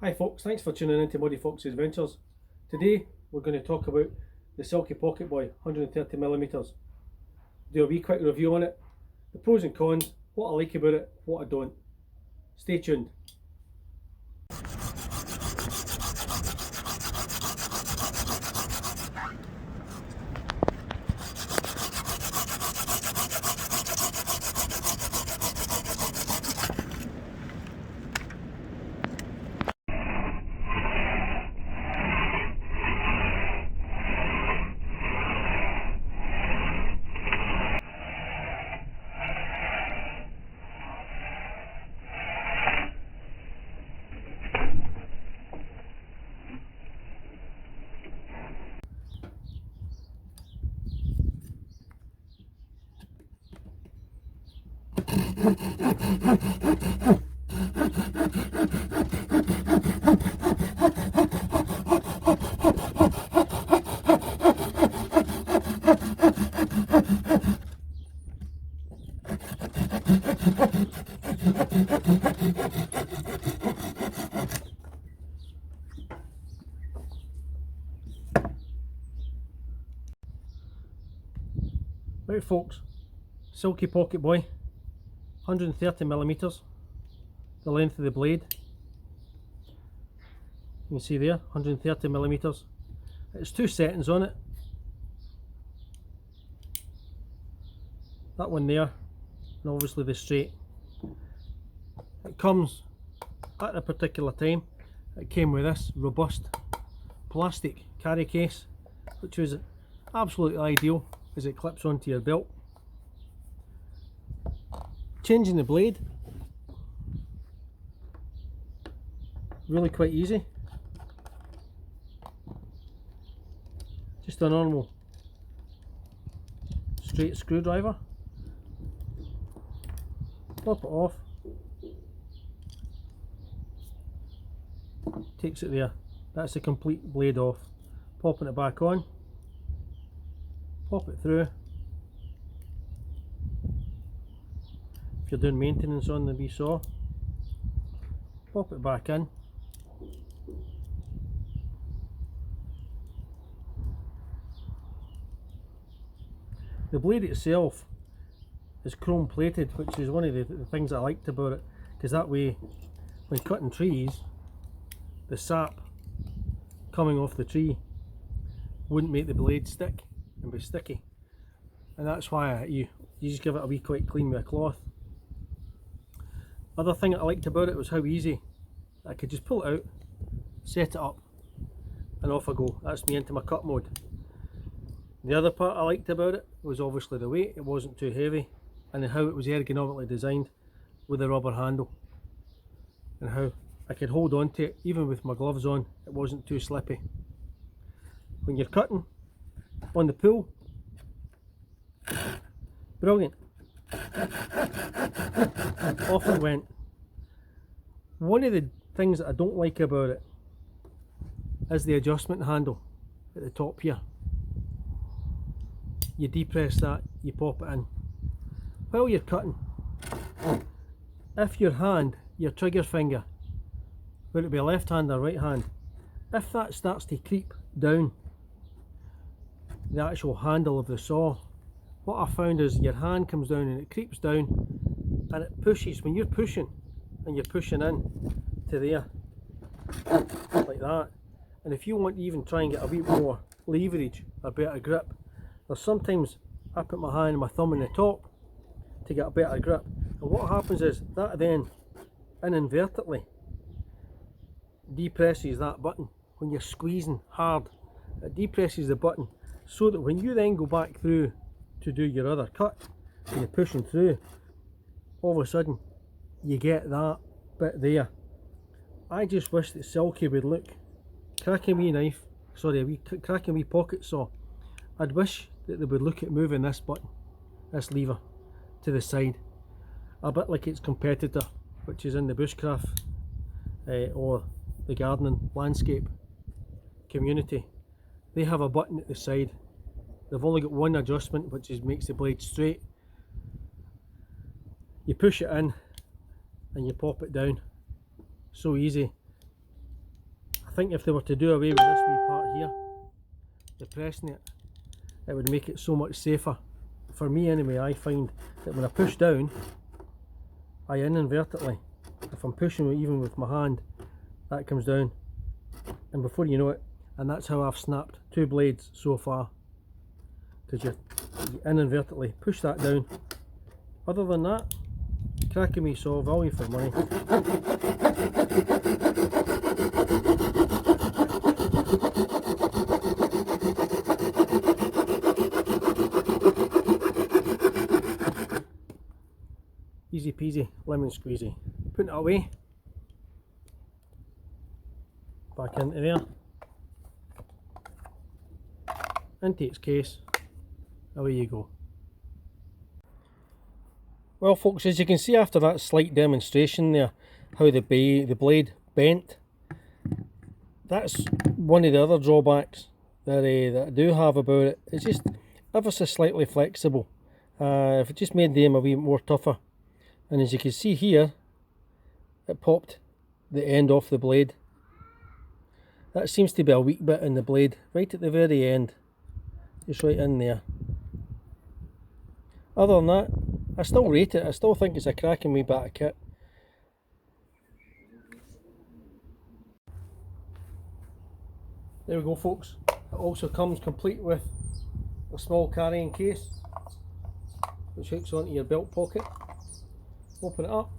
Hi folks, thanks for tuning in to Muddy-Phoxx Adventures. Today we're going to talk about the Silky Pocketboy 130mm. Do a wee quick review on it, the pros and cons, what I like about it, what I don't. Stay tuned. Right folks, Silky Pocketboy 130mm, the length of the blade. You can see there, 130mm. It's two settings on it. That one there, and obviously the straight. It comes at a particular time. It came with this robust plastic carry case, which was absolutely ideal as it clips onto your belt. Changing the blade, really quite easy. Just a normal straight screwdriver. Pop it off. Takes it there. That's the complete blade off. Popping it back on. Pop it through. If you're doing maintenance on the wee saw, pop it back in. The blade itself is chrome plated, which is one of the things I liked about it, because that way when cutting trees, the sap coming off the tree wouldn't make the blade stick and be sticky, and that's why you just give it a wee quick clean with a cloth. Other thing I liked about it was how easy I could just pull it out, set it up, and off I go. That's me into my cut mode. The other part I liked about it was obviously the weight. It wasn't too heavy, and how it was ergonomically designed with the rubber handle, and how I could hold on to it even with my gloves on. It wasn't too slippy. When you're cutting on the pull, brilliant. Off it went. One of the things that I don't like about it is the adjustment handle at the top here. You depress that, you pop it in. While you're cutting, if your hand, your trigger finger, whether it be a left hand or right hand, if that starts to creep down the actual handle of the saw, what I found is your hand comes down and it creeps down and it pushes. When you're pushing and you're pushing in to there like that, and if you want to even try and get a wee more leverage, a better grip, there's sometimes I put my hand and my thumb on the top to get a better grip, and what happens is that then inadvertently depresses that button. When you're squeezing hard, it depresses the button, so that when you then go back through to do your other cut and you're pushing through, all of a sudden you get that bit there. I just wish that Silky would look, cracking wee knife, sorry, a wee cracking wee pocket saw, I'd wish that they would look at moving this button, this lever, to the side, a bit like its competitor, which is in the bushcraft or the gardening landscape community. They have a button at the side. They've only got one adjustment, which makes the blade straight. You push it in and you pop it down. So easy. I think if they were to do away with this wee part here, depressing it, it would make it so much safer. For me anyway, I find that when I push down, I inadvertently, if I'm pushing even with my hand, that comes down, and before you know it, and that's how I've snapped 2 blades so far, because you inadvertently push that down. Other than that, cracking me saw, value for money. Easy peasy, lemon squeezy. Putting it away. Back into there. Into its case. Away you go. Well folks, as you can see after that slight demonstration there, how the blade bent, that's one of the other drawbacks that I do have about it. It's just ever so slightly flexible. If it just made the aim a wee bit more tougher. And as you can see here, it popped the end off the blade. That seems to be a weak bit in the blade, right at the very end. Just right in there. Other than that, I still rate it. I still think it's a cracking wee bit of kit. There we go folks. It also comes complete with a small carrying case, which hooks onto your belt pocket. Open it up.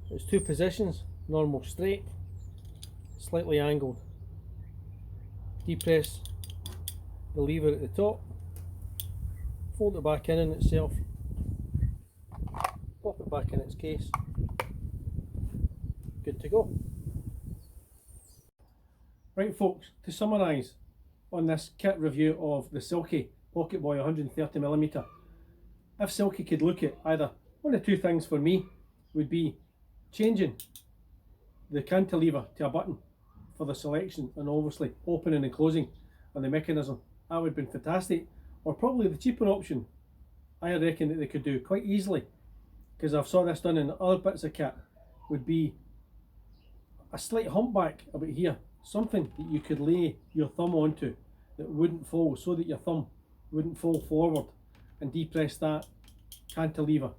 There's 2 positions, normal straight, slightly angled. Depress the lever at the top, fold it back in itself, pop it back in its case, good to go. Right folks, to summarise on this kit review of the Silky Pocketboy 130mm, if Silky could look at either one of 2 things for me, would be changing the cantilever to a button for the selection, and obviously opening and closing on the mechanism. That would have been fantastic. Or probably the cheaper option, I reckon that they could do quite easily, because I've saw this done in other bits of kit, would be a slight humpback about here, something that you could lay your thumb onto that wouldn't fall, so that your thumb wouldn't fall forward, and depress that cantilever.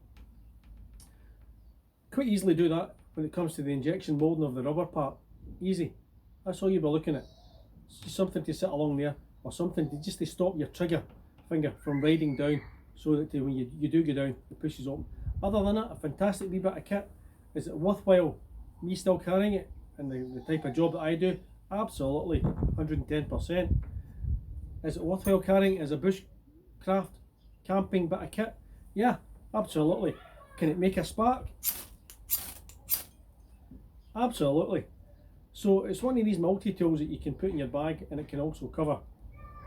Quite easily do that when it comes to the injection moulding of the rubber part. Easy. That's all you'll be looking at. It's just something to sit along there, or something to just to stop your trigger finger from riding down, so that when you do go down, it pushes open. Other than that, a fantastic wee bit of kit. Is it worthwhile me still carrying it and the type of job that I do? Absolutely, 110%. Is it worthwhile carrying it as a bushcraft camping bit of kit? Yeah, absolutely. Can it make a spark? Absolutely. So it's one of these multi-tools that you can put in your bag, and it can also cover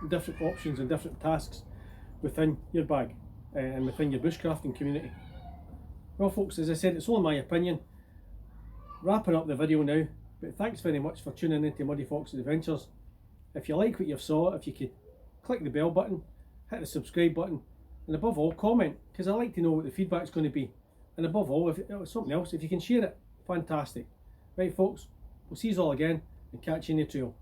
different options and different tasks within your bag and within your bushcrafting community. Well folks, as I said, it's only my opinion. Wrapping up the video now, but thanks very much for tuning into Muddy-Phoxx Adventures. If you like what you've saw, if you could click the bell button, hit the subscribe button, and above all, comment, because I like to know what the feedback's going to be. And above all, if it's something else, if you can share it, fantastic. Right folks, we'll see you all again and catch you in the trail.